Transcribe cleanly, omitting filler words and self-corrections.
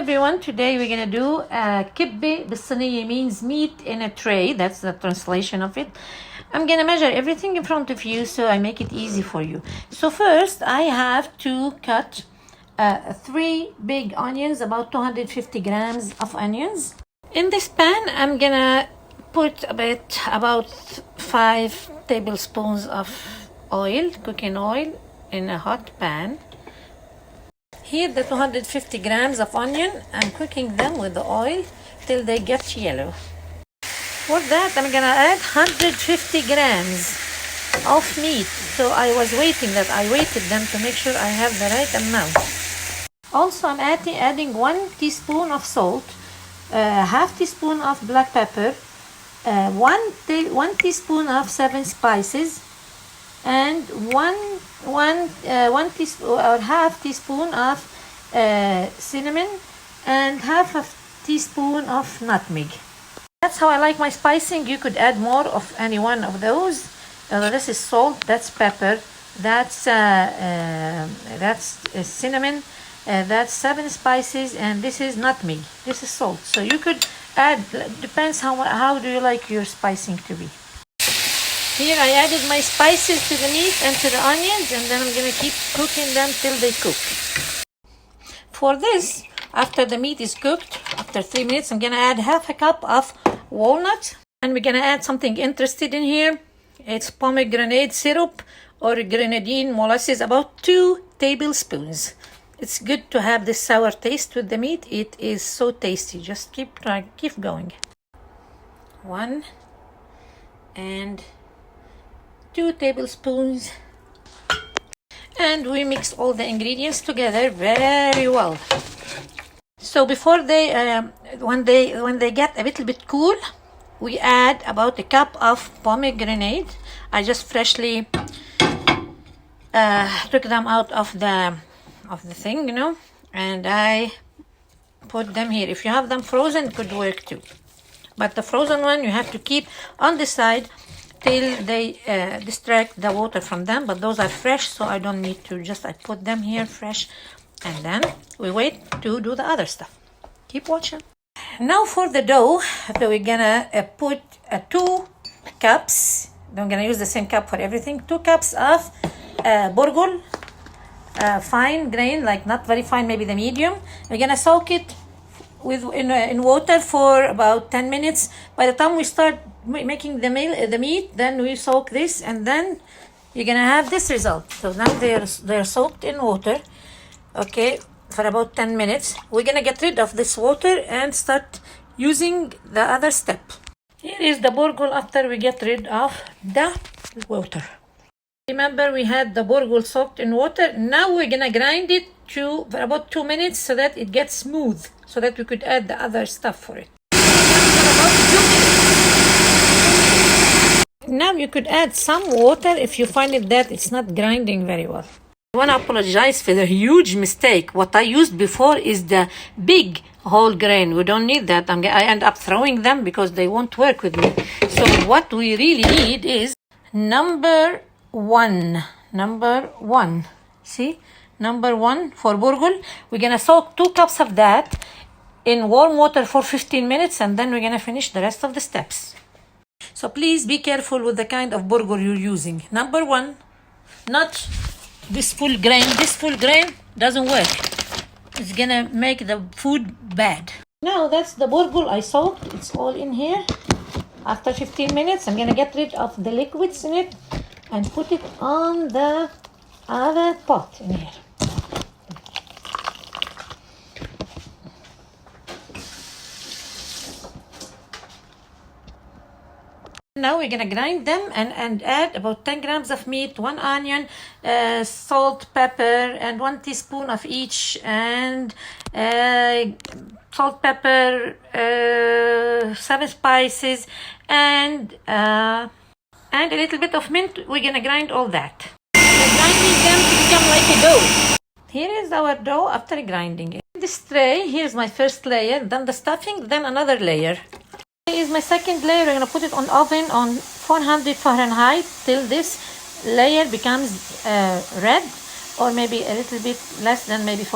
everyone, today we're gonna do kibbeh بالصينية, means meat in a tray. That's the translation of it. I'm gonna measure everything in front of you so I make it easy for you. So first I have to cut 3 big onions, about 250 grams of onions. In this pan I'm gonna put about 5 tablespoons of oil, cooking oil, in a hot pan. Here the 250 grams of onion, I'm cooking them with the oil till they get yellow. For that I'm gonna add 150 grams of meat. So I waited them to make sure I have the right amount. Also I'm adding 1 teaspoon of salt, half teaspoon of black pepper, 1 teaspoon of 7 spices, and one teaspoon or half teaspoon of cinnamon, and half a teaspoon of nutmeg. That's how I like my spicing. You could add more of any one of those. This is salt, that's pepper, that's cinnamon, that's 7 spices, and this is nutmeg. This is salt. So you could add, depends how do you like your spicing to be. Here I added my spices to the meat and to the onions, and then I'm going to keep cooking them till they cook. For this, after the meat is cooked, after 3 minutes, I'm going to add half a cup of walnut. And we're going to add something interesting in here. It's pomegranate syrup or grenadine molasses, about 2 tablespoons. It's good to have this sour taste with the meat. It is so tasty. Just keep going. 1 and 2 tablespoons, and we mix all the ingredients together very well. So before when they get a little bit cool, we add about a cup of pomegranate. I just freshly took them out of the thing, and I put them here. If you have them frozen, it could work too, but the frozen one you have to keep on the side till they distract the water from them. But those are fresh, so I don't need to. I put them here fresh, and then we wait to do the other stuff. Keep watching. Now for the dough, so we're gonna put 2 cups. I'm gonna use the same cup for everything. 2 cups of bowrgol, fine grain, like not very fine, maybe the medium. We're gonna soak it in water for about 10 minutes. By the time we start making the meat, then we soak this, and then you're gonna have this result. So now they're soaked in water, okay, for about 10 minutes. We're gonna get rid of this water and start using the other step. Here is the bowrgol after we get rid of the water. Remember, we had the bowrgol soaked in water. Now we're gonna grind it for about 2 minutes so that it gets smooth, so that we could add the other stuff for it. Now you could add some water if you find it that it's not grinding very well. I want to apologize for the huge mistake. What I used before is the big whole grain. We don't need that. I end up throwing them because they won't work with me. So what we really need is number one. See? Number 1 for bowrgol. We're going to soak 2 cups of that in warm water for 15 minutes, and then we're going to finish the rest of the steps. So please be careful with the kind of bowrgol you're using. Number 1, not this full grain. This full grain doesn't work. It's going to make the food bad. Now that's the bowrgol I soaked. It's all in here. After 15 minutes, I'm going to get rid of the liquids in it and put it on the other pot in here. Now we're gonna grind them and add about 10 grams of meat, 1 onion, salt, pepper, and 1 teaspoon of each, and salt, pepper, 7 spices, and a little bit of mint. We're gonna grind all that. We're grinding them to become like a dough. Here is our dough after grinding it. In this tray, here's my first layer, then the stuffing, then another layer. Here is my second layer. We're going to put it on oven on 400 Fahrenheit till this layer becomes red, or maybe a little bit less than maybe 4.